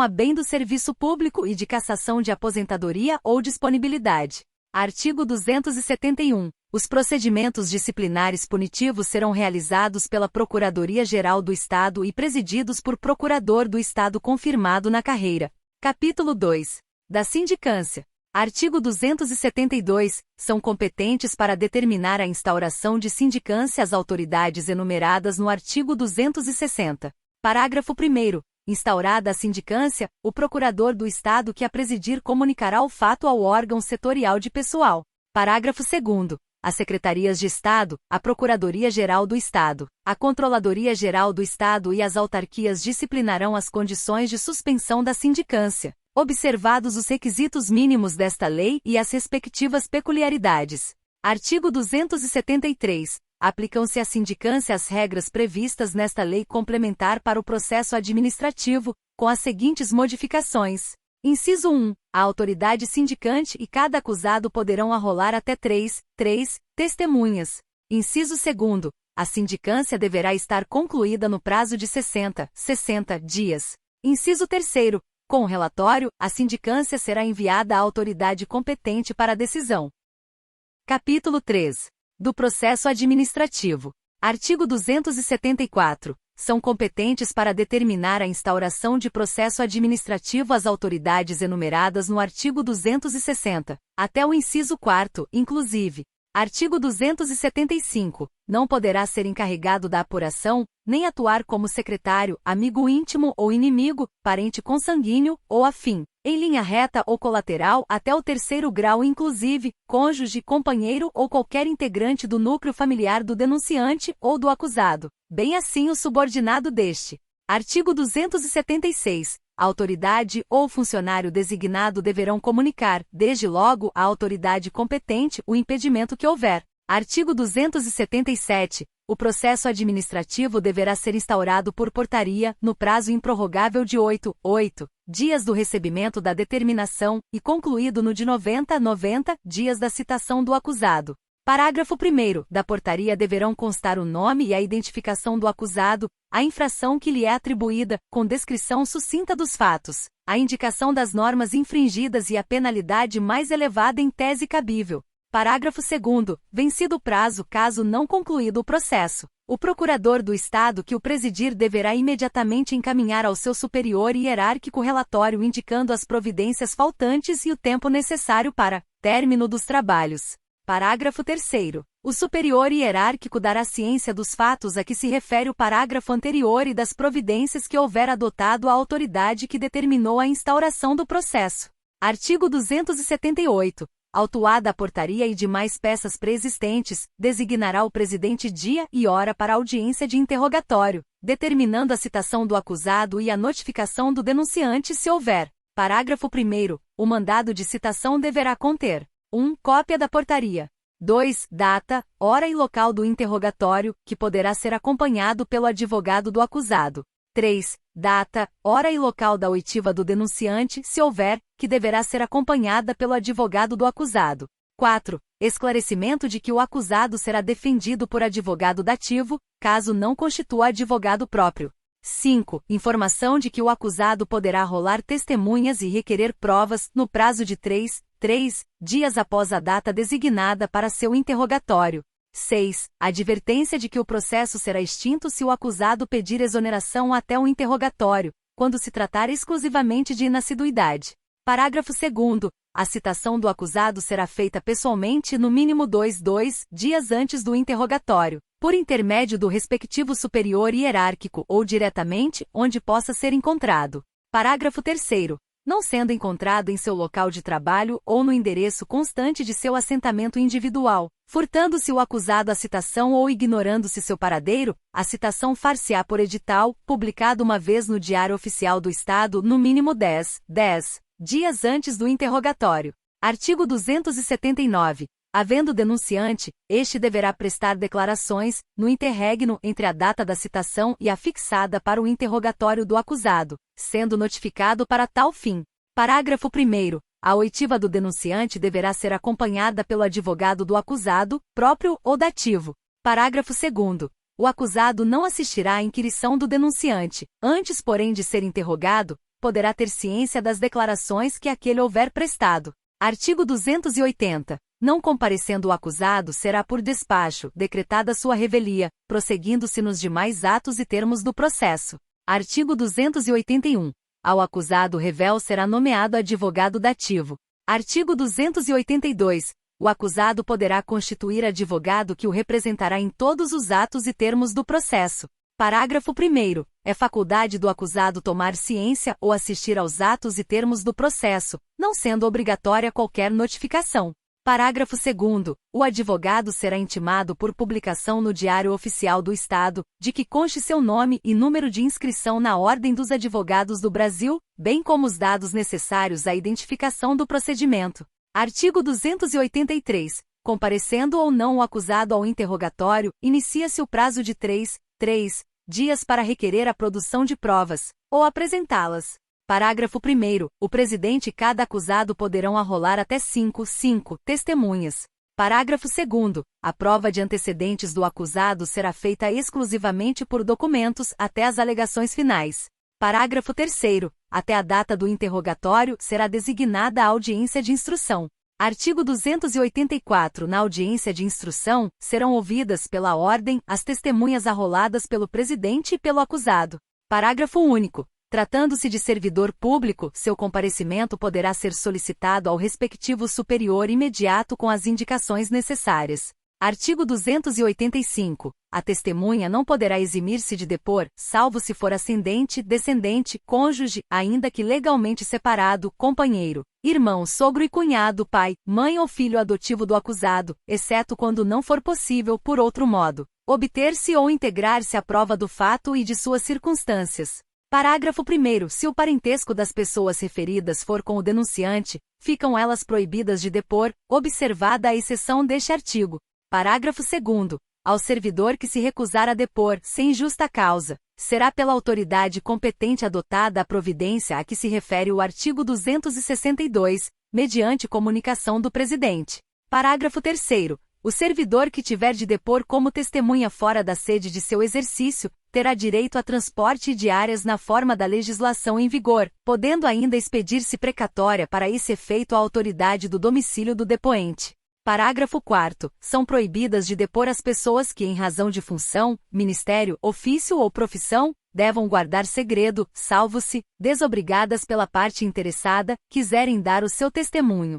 a bem do serviço público e de cassação de aposentadoria ou disponibilidade. Artigo 271. Os procedimentos disciplinares punitivos serão realizados pela Procuradoria-Geral do Estado e presididos por Procurador do Estado confirmado na carreira. Capítulo 2. Da sindicância. Artigo 272. São competentes para determinar a instauração de sindicância as autoridades enumeradas no artigo 260. Parágrafo 1º. Instaurada a sindicância, o Procurador do Estado que a presidir comunicará o fato ao órgão setorial de pessoal. Parágrafo 2º. As Secretarias de Estado, a Procuradoria-Geral do Estado, a Controladoria-Geral do Estado e as autarquias disciplinarão as condições de suspensão da sindicância, observados os requisitos mínimos desta lei e as respectivas peculiaridades. Artigo 273. Aplicam-se à sindicância as regras previstas nesta lei complementar para o processo administrativo, com as seguintes modificações. Inciso 1. A autoridade sindicante e cada acusado poderão arrolar até 3 testemunhas. Inciso 2. A sindicância deverá estar concluída no prazo de 60 dias. Inciso 3. Com o relatório, a sindicância será enviada à autoridade competente para a decisão. Capítulo 3. Do processo administrativo. Artigo 274. São competentes para determinar a instauração de processo administrativo as autoridades enumeradas no artigo 260, até o inciso 4º, inclusive. Artigo 275. Não poderá ser encarregado da apuração, nem atuar como secretário, amigo íntimo ou inimigo, parente consanguíneo ou afim, em linha reta ou colateral até o 3º grau inclusive, cônjuge, companheiro ou qualquer integrante do núcleo familiar do denunciante ou do acusado, bem assim o subordinado deste. Artigo 276. A autoridade ou funcionário designado deverão comunicar, desde logo, à autoridade competente o impedimento que houver. Artigo 277. O processo administrativo deverá ser instaurado por portaria, no prazo improrrogável de 8 dias do recebimento da determinação, e concluído no de 90 dias da citação do acusado. Parágrafo 1º. Da portaria deverão constar o nome e a identificação do acusado, a infração que lhe é atribuída, com descrição sucinta dos fatos, a indicação das normas infringidas e a penalidade mais elevada em tese cabível. Parágrafo 2º. Vencido o prazo caso não concluído o processo, o procurador do Estado que o presidir deverá imediatamente encaminhar ao seu superior hierárquico relatório indicando as providências faltantes e o tempo necessário para término dos trabalhos. Parágrafo 3º. O superior hierárquico dará ciência dos fatos a que se refere o parágrafo anterior e das providências que houver adotado a autoridade que determinou a instauração do processo. Artigo 278. Autuada a portaria e demais peças preexistentes, designará o presidente dia e hora para audiência de interrogatório, determinando a citação do acusado e a notificação do denunciante se houver. Parágrafo 1º. O mandado de citação deverá conter: 1. Cópia da portaria. 2. Data, hora e local do interrogatório, que poderá ser acompanhado pelo advogado do acusado. 3. Data, hora e local da oitiva do denunciante, se houver, que deverá ser acompanhada pelo advogado do acusado. 4. Esclarecimento de que o acusado será defendido por advogado dativo, caso não constitua advogado próprio. 5. Informação de que o acusado poderá rolar testemunhas e requerer provas, no prazo de 3 dias após a data designada para seu interrogatório. 6. Advertência de que o processo será extinto se o acusado pedir exoneração até o interrogatório, quando se tratar exclusivamente de inassiduidade. Parágrafo 2º. A citação do acusado será feita pessoalmente no mínimo 2 dias antes do interrogatório, por intermédio do respectivo superior hierárquico ou diretamente, onde possa ser encontrado. Parágrafo 3º. Não sendo encontrado em seu local de trabalho ou no endereço constante de seu assentamento individual, furtando-se o acusado à citação ou ignorando-se seu paradeiro, a citação far-se-á por edital, publicado uma vez no Diário Oficial do Estado no mínimo 10 dias antes do interrogatório. Artigo 279. Havendo denunciante, este deverá prestar declarações, no interregno entre a data da citação e a fixada para o interrogatório do acusado, sendo notificado para tal fim. Parágrafo 1º. A oitiva do denunciante deverá ser acompanhada pelo advogado do acusado, próprio ou dativo. Parágrafo 2º. O acusado não assistirá à inquirição do denunciante, antes, porém, de ser interrogado, poderá ter ciência das declarações que aquele houver prestado. Artigo 280. Não comparecendo o acusado, será por despacho decretada sua revelia, prosseguindo-se nos demais atos e termos do processo. Artigo 281. Ao acusado revel será nomeado advogado dativo. Artigo 282. O acusado poderá constituir advogado que o representará em todos os atos e termos do processo. Parágrafo 1º. É faculdade do acusado tomar ciência ou assistir aos atos e termos do processo, não sendo obrigatória qualquer notificação. Parágrafo 2º. O advogado será intimado por publicação no Diário Oficial do Estado, de que conste seu nome e número de inscrição na Ordem dos Advogados do Brasil, bem como os dados necessários à identificação do procedimento. Artigo 283. Comparecendo ou não o acusado ao interrogatório, inicia-se o prazo de 3 dias para requerer a produção de provas, ou apresentá-las. Parágrafo 1º. O presidente e cada acusado poderão arrolar até 5 testemunhas. Parágrafo 2º. A prova de antecedentes do acusado será feita exclusivamente por documentos até as alegações finais. Parágrafo 3º. Até a data do interrogatório será designada a audiência de instrução. Artigo 284. Na audiência de instrução, serão ouvidas pela ordem as testemunhas arroladas pelo presidente e pelo acusado. Parágrafo único. Tratando-se de servidor público, seu comparecimento poderá ser solicitado ao respectivo superior imediato com as indicações necessárias. Artigo 285. A testemunha não poderá eximir-se de depor, salvo se for ascendente, descendente, cônjuge, ainda que legalmente separado, companheiro, irmão, sogro e cunhado, pai, mãe ou filho adotivo do acusado, exceto quando não for possível, por outro modo, obter-se ou integrar-se à prova do fato e de suas circunstâncias. Parágrafo 1º. Se o parentesco das pessoas referidas for com o denunciante, ficam elas proibidas de depor, observada a exceção deste artigo. Parágrafo 2º. Ao servidor que se recusar a depor, sem justa causa, será pela autoridade competente adotada a providência a que se refere o artigo 262, mediante comunicação do presidente. Parágrafo 3º. O servidor que tiver de depor como testemunha fora da sede de seu exercício, terá direito a transporte e diárias na forma da legislação em vigor, podendo ainda expedir-se precatória para esse efeito à autoridade do domicílio do depoente. Parágrafo 4º. São proibidas de depor as pessoas que, em razão de função, ministério, ofício ou profissão, devam guardar segredo, salvo se, desobrigadas pela parte interessada, quiserem dar o seu testemunho.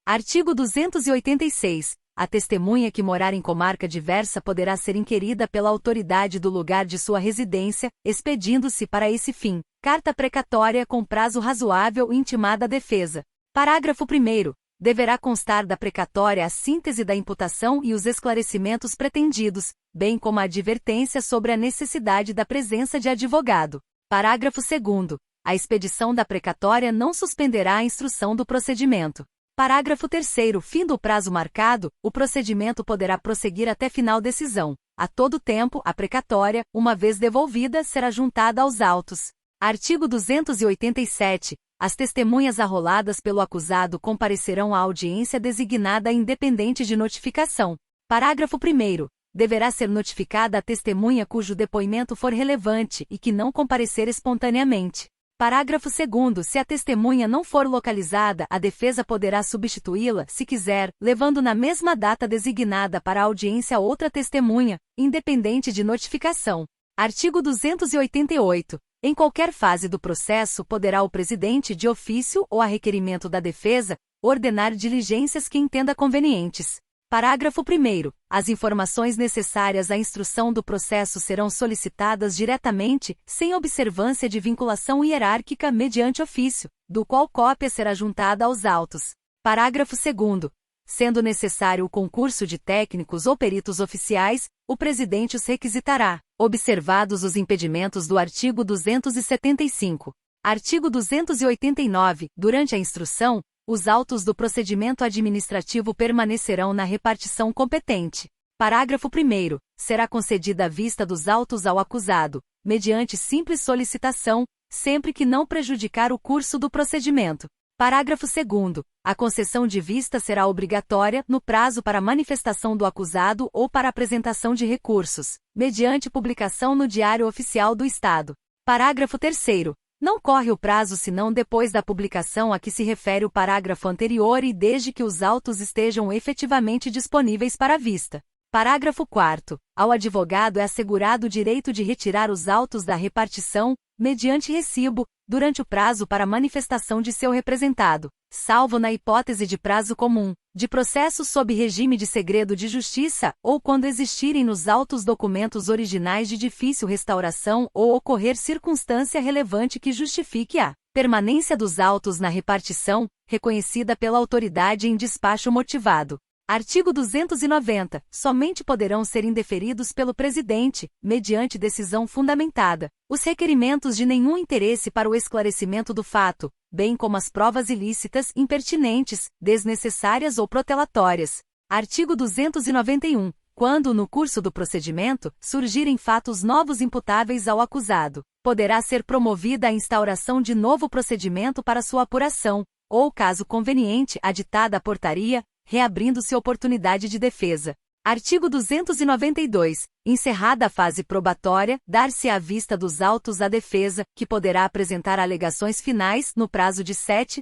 Artigo 286. A testemunha que morar em comarca diversa poderá ser inquirida pela autoridade do lugar de sua residência, expedindo-se para esse fim carta precatória com prazo razoável intimada à defesa. Parágrafo 1º. Deverá constar da precatória a síntese da imputação e os esclarecimentos pretendidos, bem como a advertência sobre a necessidade da presença de advogado. Parágrafo 2º. A expedição da precatória não suspenderá a instrução do procedimento. Parágrafo 3º. Fim do prazo marcado, o procedimento poderá prosseguir até final decisão. A todo tempo, a precatória, uma vez devolvida, será juntada aos autos. Artigo 287. As testemunhas arroladas pelo acusado comparecerão à audiência designada independente de notificação. Parágrafo 1º. Deverá ser notificada a testemunha cujo depoimento for relevante e que não comparecer espontaneamente. Parágrafo 2º. Se a testemunha não for localizada, a defesa poderá substituí-la, se quiser, levando na mesma data designada para a audiência outra testemunha, independente de notificação. Artigo 288. Em qualquer fase do processo poderá o presidente, de ofício ou a requerimento da defesa, ordenar diligências que entenda convenientes. Parágrafo 1º. As informações necessárias à instrução do processo serão solicitadas diretamente, sem observância de vinculação hierárquica mediante ofício, do qual cópia será juntada aos autos. Parágrafo 2º. Sendo necessário o concurso de técnicos ou peritos oficiais, o presidente os requisitará, observados os impedimentos do artigo 275. Artigo 289. Durante a instrução, os autos do procedimento administrativo permanecerão na repartição competente. Parágrafo 1º. Será concedida a vista dos autos ao acusado, mediante simples solicitação, sempre que não prejudicar o curso do procedimento. Parágrafo 2º. A concessão de vista será obrigatória, no prazo para manifestação do acusado ou para apresentação de recursos, mediante publicação no Diário Oficial do Estado. Parágrafo 3º. Não corre o prazo senão depois da publicação a que se refere o parágrafo anterior e desde que os autos estejam efetivamente disponíveis para vista. Parágrafo 4º. Ao advogado é assegurado o direito de retirar os autos da repartição, mediante recibo, durante o prazo para manifestação de seu representado, salvo na hipótese de prazo comum, de processo sob regime de segredo de justiça, ou quando existirem nos autos documentos originais de difícil restauração ou ocorrer circunstância relevante que justifique a permanência dos autos na repartição, reconhecida pela autoridade em despacho motivado. Artigo 290. Somente poderão ser indeferidos pelo presidente, mediante decisão fundamentada, os requerimentos de nenhum interesse para o esclarecimento do fato, bem como as provas ilícitas, impertinentes, desnecessárias ou protelatórias. Artigo 291. Quando, no curso do procedimento, surgirem fatos novos imputáveis ao acusado, poderá ser promovida a instauração de novo procedimento para sua apuração, ou, caso conveniente, aditada a portaria, reabrindo-se oportunidade de defesa. Artigo 292. Encerrada a fase probatória, dar-se à vista dos autos à defesa, que poderá apresentar alegações finais no prazo de 7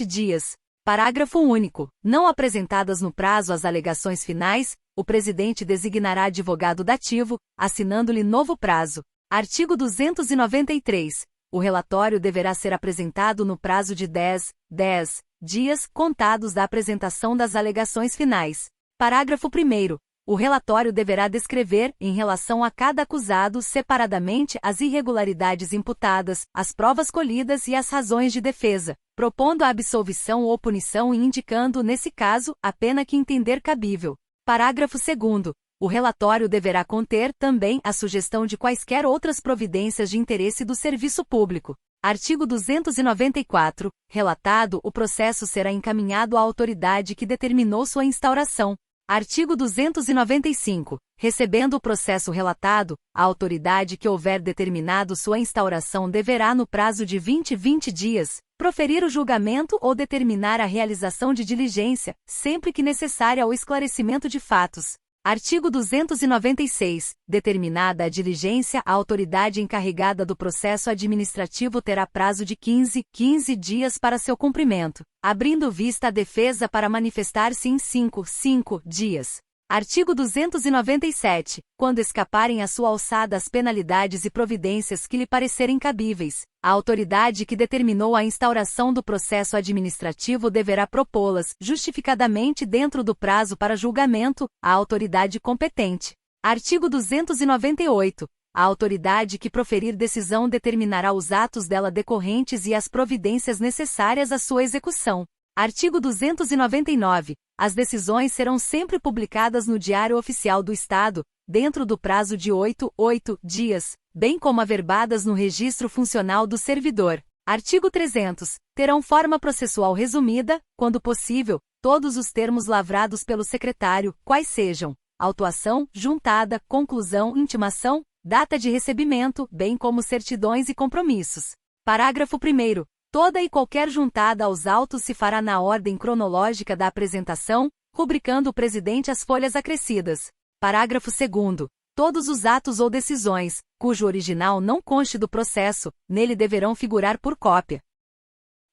dias. Parágrafo único. Não apresentadas no prazo as alegações finais, o presidente designará advogado dativo, assinando-lhe novo prazo. Artigo 293. O relatório deverá ser apresentado no prazo de 10 dias, contados da apresentação das alegações finais. Parágrafo 1º. O relatório deverá descrever, em relação a cada acusado separadamente, as irregularidades imputadas, as provas colhidas e as razões de defesa, propondo a absolvição ou punição e indicando, nesse caso, a pena que entender cabível. Parágrafo 2º. O relatório deverá conter, também, a sugestão de quaisquer outras providências de interesse do serviço público. Artigo 294. Relatado, o processo será encaminhado à autoridade que determinou sua instauração. Artigo 295. Recebendo o processo relatado, a autoridade que houver determinado sua instauração deverá, no prazo de 20 dias, proferir o julgamento ou determinar a realização de diligência, sempre que necessária ao esclarecimento de fatos. Artigo 296. Determinada a diligência, a autoridade encarregada do processo administrativo terá prazo de 15 dias para seu cumprimento, abrindo vista à defesa para manifestar-se em 5 dias. Artigo 297. Quando escaparem à sua alçada as penalidades e providências que lhe parecerem cabíveis, a autoridade que determinou a instauração do processo administrativo deverá propô-las, justificadamente dentro do prazo para julgamento, à autoridade competente. Artigo 298. A autoridade que proferir decisão determinará os atos dela decorrentes e as providências necessárias à sua execução. Artigo 299. As decisões serão sempre publicadas no Diário Oficial do Estado, dentro do prazo de 8 dias, bem como averbadas no Registro Funcional do Servidor. Artigo 300. Terão forma processual resumida, quando possível, todos os termos lavrados pelo secretário, quais sejam: autuação, juntada, conclusão, intimação, data de recebimento, bem como certidões e compromissos. Parágrafo 1º. Toda e qualquer juntada aos autos se fará na ordem cronológica da apresentação, rubricando o presidente as folhas acrescidas. Parágrafo 2º. Todos os atos ou decisões, cujo original não conste do processo, nele deverão figurar por cópia.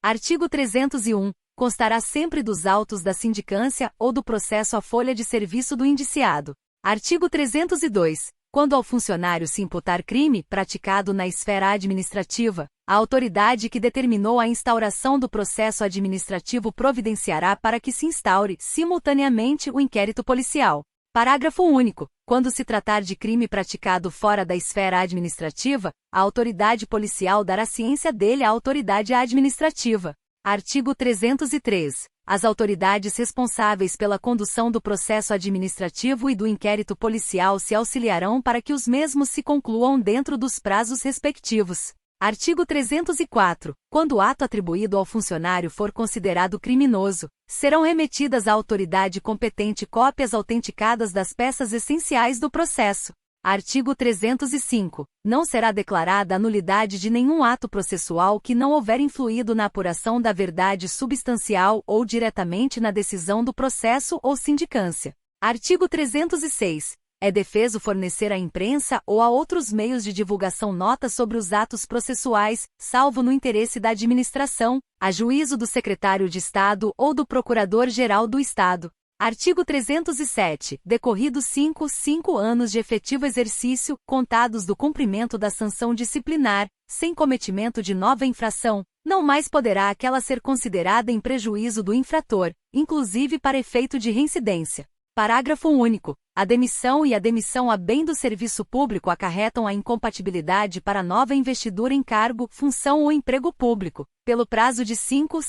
Artigo 301. Constará sempre dos autos da sindicância ou do processo a folha de serviço do indiciado. Artigo 302. Quando ao funcionário se imputar crime praticado na esfera administrativa, a autoridade que determinou a instauração do processo administrativo providenciará para que se instaure, simultaneamente, o inquérito policial. Parágrafo único. Quando se tratar de crime praticado fora da esfera administrativa, a autoridade policial dará ciência dele à autoridade administrativa. Artigo 303. As autoridades responsáveis pela condução do processo administrativo e do inquérito policial se auxiliarão para que os mesmos se concluam dentro dos prazos respectivos. Artigo 304. Quando o ato atribuído ao funcionário for considerado criminoso, serão remetidas à autoridade competente cópias autenticadas das peças essenciais do processo. Artigo 305. Não será declarada a nulidade de nenhum ato processual que não houver influído na apuração da verdade substancial ou diretamente na decisão do processo ou sindicância. Artigo 306. É defeso fornecer à imprensa ou a outros meios de divulgação notas sobre os atos processuais, salvo no interesse da administração, a juízo do secretário de Estado ou do Procurador-Geral do Estado. Artigo 307. Decorridos 5 anos de efetivo exercício, contados do cumprimento da sanção disciplinar, sem cometimento de nova infração, não mais poderá aquela ser considerada em prejuízo do infrator, inclusive para efeito de reincidência. Parágrafo único. A demissão e a demissão a bem do serviço público acarretam a incompatibilidade para nova investidura em cargo, função ou emprego público, pelo prazo de 5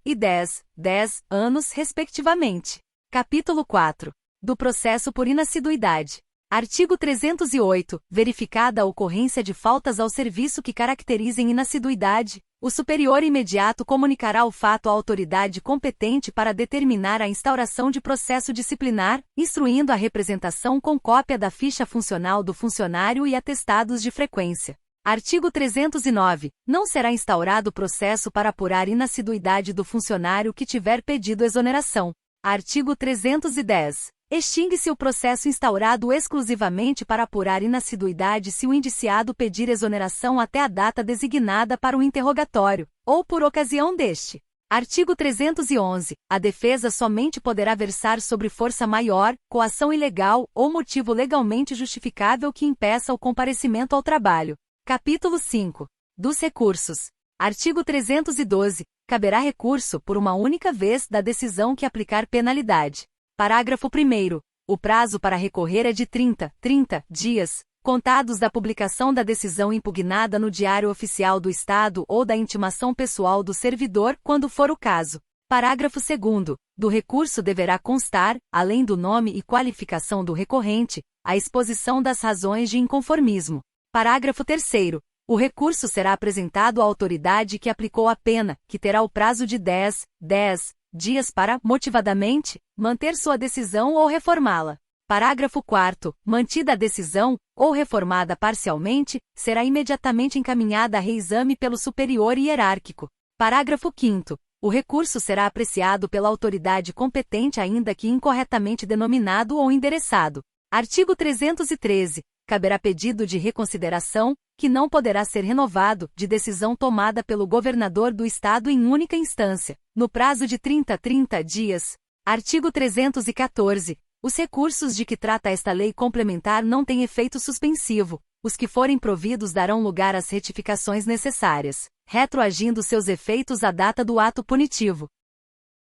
e 10 anos, respectivamente. Capítulo 4. Do processo por inassiduidade. Artigo 308. Verificada a ocorrência de faltas ao serviço que caracterizem inassiduidade, o superior imediato comunicará o fato à autoridade competente para determinar a instauração de processo disciplinar, instruindo a representação com cópia da ficha funcional do funcionário e atestados de frequência. Artigo 309. Não será instaurado processo para apurar inassiduidade do funcionário que tiver pedido exoneração. Artigo 310. Extingue-se o processo instaurado exclusivamente para apurar inassiduidade se o indiciado pedir exoneração até a data designada para o interrogatório, ou por ocasião deste. Artigo 311. A defesa somente poderá versar sobre força maior, coação ilegal ou motivo legalmente justificável que impeça o comparecimento ao trabalho. Capítulo 5. Dos recursos. Artigo 312. Caberá recurso por uma única vez da decisão que aplicar penalidade. Parágrafo 1º. O prazo para recorrer é de 30 dias, contados da publicação da decisão impugnada no Diário Oficial do Estado ou da intimação pessoal do servidor, quando for o caso. Parágrafo 2º. Do recurso deverá constar, além do nome e qualificação do recorrente, a exposição das razões de inconformismo. Parágrafo 3º. O recurso será apresentado à autoridade que aplicou a pena, que terá o prazo de 10 dias para, motivadamente, manter sua decisão ou reformá-la. Parágrafo 4º. Mantida a decisão, ou reformada parcialmente, será imediatamente encaminhada a reexame pelo superior hierárquico. Parágrafo 5º. O recurso será apreciado pela autoridade competente ainda que incorretamente denominado ou endereçado. Artigo 313. Caberá pedido de reconsideração, que não poderá ser renovado, de decisão tomada pelo governador do Estado em única instância, no prazo de 30 dias. Artigo 314. Os recursos de que trata esta lei complementar não têm efeito suspensivo. Os que forem providos darão lugar às retificações necessárias, retroagindo seus efeitos à data do ato punitivo.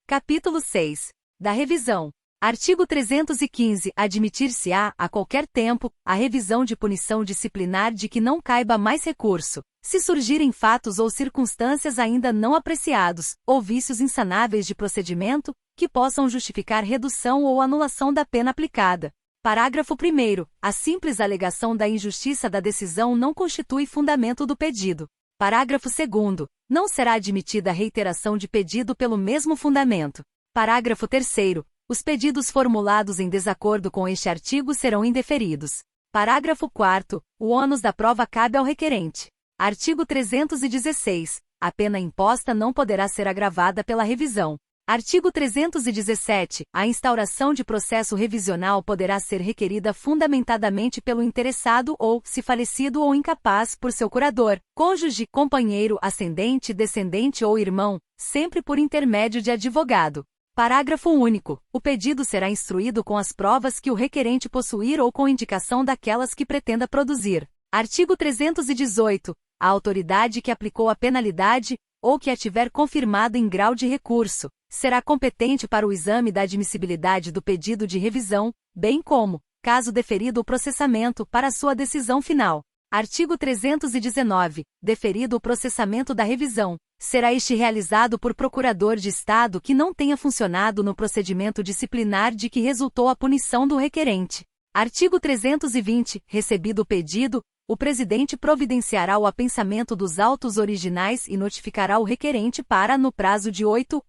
Capítulo 6. Da revisão. Artigo 315. Admitir-se-á, a qualquer tempo, a revisão de punição disciplinar de que não caiba mais recurso, se surgirem fatos ou circunstâncias ainda não apreciados, ou vícios insanáveis de procedimento, que possam justificar redução ou anulação da pena aplicada. Parágrafo 1º. A simples alegação da injustiça da decisão não constitui fundamento do pedido. Parágrafo 2º. Não será admitida a reiteração de pedido pelo mesmo fundamento. Parágrafo 3º. Os pedidos formulados em desacordo com este artigo serão indeferidos. Parágrafo 4º. O ônus da prova cabe ao requerente. Artigo 316. A pena imposta não poderá ser agravada pela revisão. Artigo 317. A instauração de processo revisional poderá ser requerida fundamentadamente pelo interessado ou, se falecido ou incapaz, por seu curador, cônjuge, companheiro, ascendente, descendente ou irmão, sempre por intermédio de advogado. Parágrafo único. O pedido será instruído com as provas que o requerente possuir ou com indicação daquelas que pretenda produzir. Artigo 318. A autoridade que aplicou a penalidade, ou que a tiver confirmado em grau de recurso, será competente para o exame da admissibilidade do pedido de revisão, bem como, caso deferido o processamento, para sua decisão final. Artigo 319. Deferido o processamento da revisão, será este realizado por procurador de Estado que não tenha funcionado no procedimento disciplinar de que resultou a punição do requerente. Artigo 320. Recebido o pedido, o presidente providenciará o apensamento dos autos originais e notificará o requerente para, no prazo de 8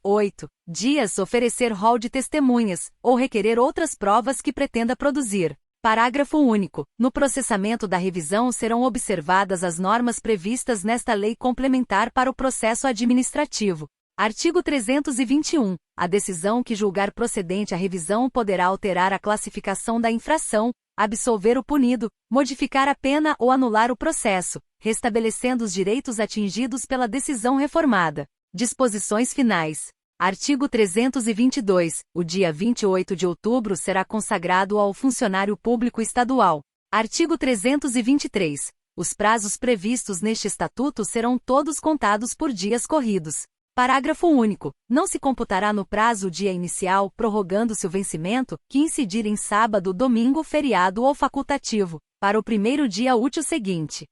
dias, oferecer rol de testemunhas, ou requerer outras provas que pretenda produzir. Parágrafo único. No processamento da revisão serão observadas as normas previstas nesta lei complementar para o processo administrativo. Artigo 321. A decisão que julgar procedente a revisão poderá alterar a classificação da infração, absolver o punido, modificar a pena ou anular o processo, restabelecendo os direitos atingidos pela decisão reformada. Disposições finais. Artigo 322. O dia 28 de outubro será consagrado ao funcionário público estadual. Artigo 323. Os prazos previstos neste estatuto serão todos contados por dias corridos. Parágrafo único. Não se computará no prazo o dia inicial, prorrogando-se o vencimento, que incidir em sábado, domingo, feriado ou facultativo, para o primeiro dia útil seguinte.